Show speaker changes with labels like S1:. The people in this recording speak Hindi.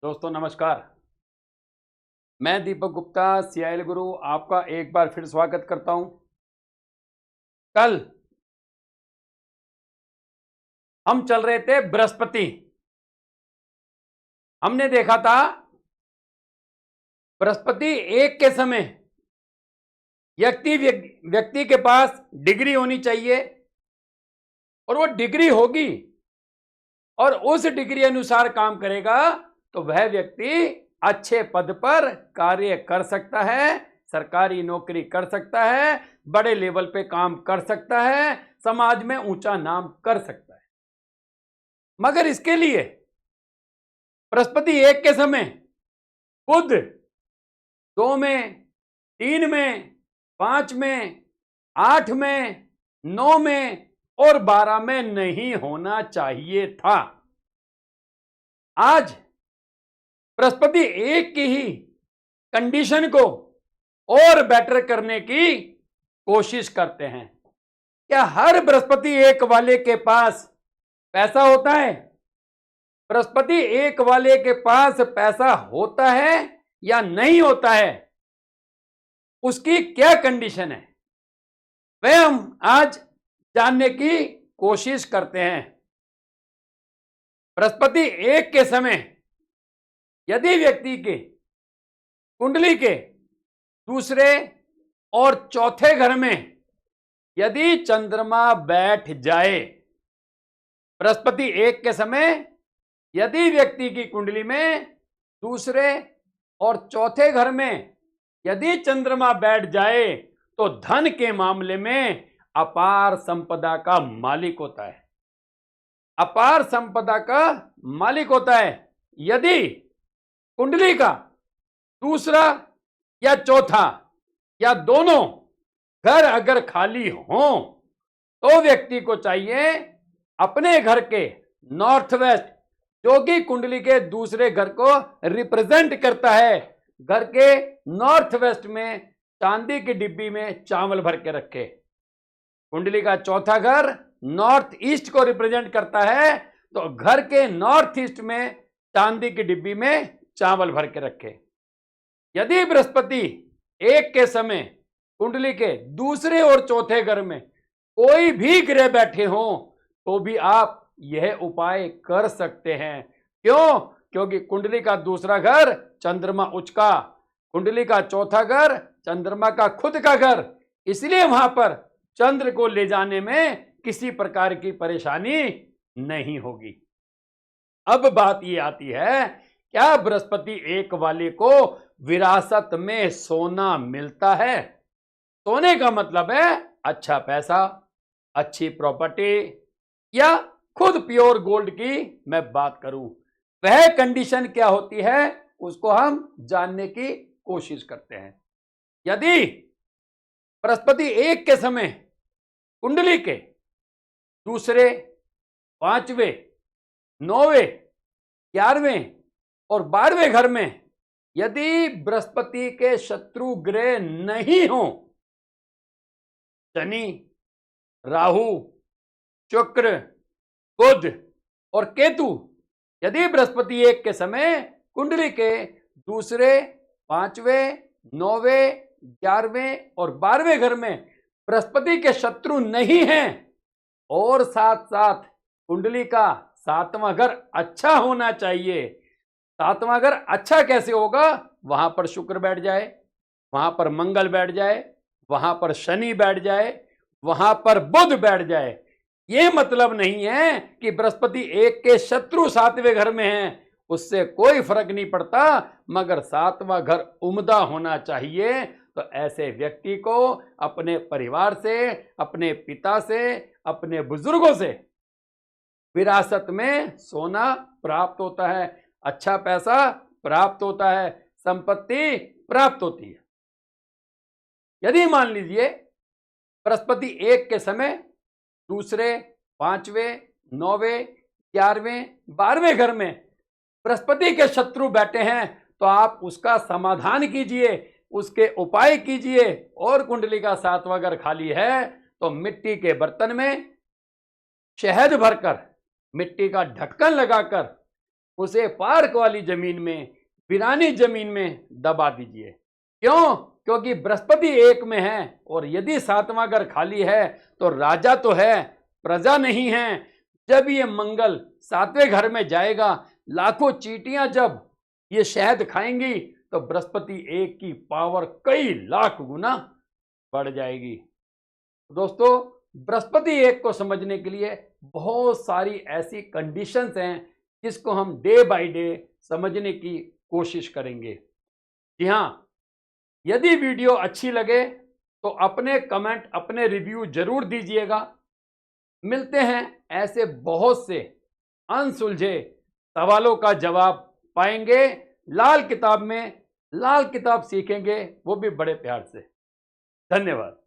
S1: दोस्तों नमस्कार। मैं दीपक गुप्ता सीआईएल गुरु आपका एक बार फिर स्वागत करता हूं। कल हम चल रहे थे बृहस्पति। हमने देखा था बृहस्पति एक के समय व्यक्ति के पास डिग्री होनी चाहिए और वो डिग्री होगी और उस डिग्री अनुसार काम करेगा तो वह व्यक्ति अच्छे पद पर कार्य कर सकता है, सरकारी नौकरी कर सकता है, बड़े लेवल पे काम कर सकता है, समाज में ऊंचा नाम कर सकता है। मगर इसके लिए बृहस्पति एक के समय बुध 2 में, 3 में, 5 में, 8 में, 9 में और 12 में नहीं होना चाहिए था। आज बृहस्पति एक की ही कंडीशन को और बेटर करने की कोशिश करते हैं। क्या हर बृहस्पति एक वाले के पास पैसा होता है? बृहस्पति एक वाले के पास पैसा होता है या नहीं होता है? उसकी क्या कंडीशन है वह हम आज जानने की कोशिश करते हैं। बृहस्पति एक के समय यदि व्यक्ति के कुंडली के दूसरे और चौथे घर में यदि चंद्रमा बैठ जाए, बृहस्पति एक के समय यदि व्यक्ति की कुंडली में दूसरे और चौथे घर में यदि चंद्रमा बैठ जाए तो धन के मामले में अपार संपदा का मालिक होता है। अपार संपदा का मालिक होता है। यदि कुंडली का दूसरा या चौथा या दोनों घर अगर खाली हों तो व्यक्ति को चाहिए अपने घर के नॉर्थ वेस्ट, जो कि कुंडली के दूसरे घर को रिप्रेजेंट करता है, घर के नॉर्थ वेस्ट में चांदी की डिब्बी में चावल भर के रखे। कुंडली का चौथा घर नॉर्थ ईस्ट को रिप्रेजेंट करता है तो घर के नॉर्थ ईस्ट में चांदी की डिब्बी में चावल भर के रखे। यदि बृहस्पति एक के समय कुंडली के दूसरे और चौथे घर में कोई भी ग्रह बैठे हों तो भी आप यह उपाय कर सकते हैं। क्यों? क्योंकि कुंडली का दूसरा घर चंद्रमा उच्च का, कुंडली का चौथा घर चंद्रमा का खुद का घर, इसलिए वहां पर चंद्र को ले जाने में किसी प्रकार की परेशानी नहीं होगी। अब बात ये आती है, क्या बृहस्पति एक वाले को विरासत में सोना मिलता है? सोने का मतलब है अच्छा पैसा, अच्छी प्रॉपर्टी, या खुद प्योर गोल्ड की मैं बात करूं, वह कंडीशन क्या होती है उसको हम जानने की कोशिश करते हैं। यदि बृहस्पति एक के समय कुंडली के दूसरे, 5वें, 9वें, 11वें और 12वें घर में यदि बृहस्पति के शत्रु ग्रह नहीं हो, शनि, राहु, शुक्र, बुध और केतु, यदि बृहस्पति एक के समय कुंडली के दूसरे, 5वें, 9वें, 11वें और 12वें घर में बृहस्पति के शत्रु नहीं हैं और साथ साथ कुंडली का 7वां घर अच्छा होना चाहिए। 7वां घर अच्छा कैसे होगा? वहां पर शुक्र बैठ जाए, वहां पर मंगल बैठ जाए, वहां पर शनि बैठ जाए, वहां पर बुध बैठ जाए। यह मतलब नहीं है कि बृहस्पति एक के शत्रु 7वें घर में हैं, उससे कोई फर्क नहीं पड़ता, मगर 7वां घर उम्दा होना चाहिए। तो ऐसे व्यक्ति को अपने परिवार से, अपने पिता से, अपने बुजुर्गों से विरासत में सोना प्राप्त होता है, अच्छा पैसा प्राप्त होता है, संपत्ति प्राप्त होती है। यदि मान लीजिए बृहस्पति एक के समय दूसरे, 5वें, 9वें, 11वें, 12वें घर में बृहस्पति के शत्रु बैठे हैं तो आप उसका समाधान कीजिए, उसके उपाय कीजिए। और कुंडली का 7वां घर खाली है तो मिट्टी के बर्तन में शहद भरकर, मिट्टी का ढक्कन लगाकर उसे पार्क वाली जमीन में, वीरानी जमीन में दबा दीजिए। क्यों? क्योंकि बृहस्पति 1 में है, और यदि 7वां घर खाली है तो राजा तो है, प्रजा नहीं है। जब ये मंगल 7वें घर में जाएगा, लाखों चींटियां जब ये शहद खाएंगी तो बृहस्पति 1 की पावर कई लाख गुना बढ़ जाएगी। दोस्तों, बृहस्पति 1 को समझने के लिए बहुत सारी ऐसी कंडीशंस हैं जिसको हम डे बाय डे समझने की कोशिश करेंगे। जी हां, यदि वीडियो अच्छी लगे तो अपने कमेंट, अपने रिव्यू जरूर दीजिएगा। मिलते हैं ऐसे बहुत से अनसुलझे सवालों का जवाब पाएंगे लाल किताब में। लाल किताब सीखेंगे, वो भी बड़े प्यार से। धन्यवाद।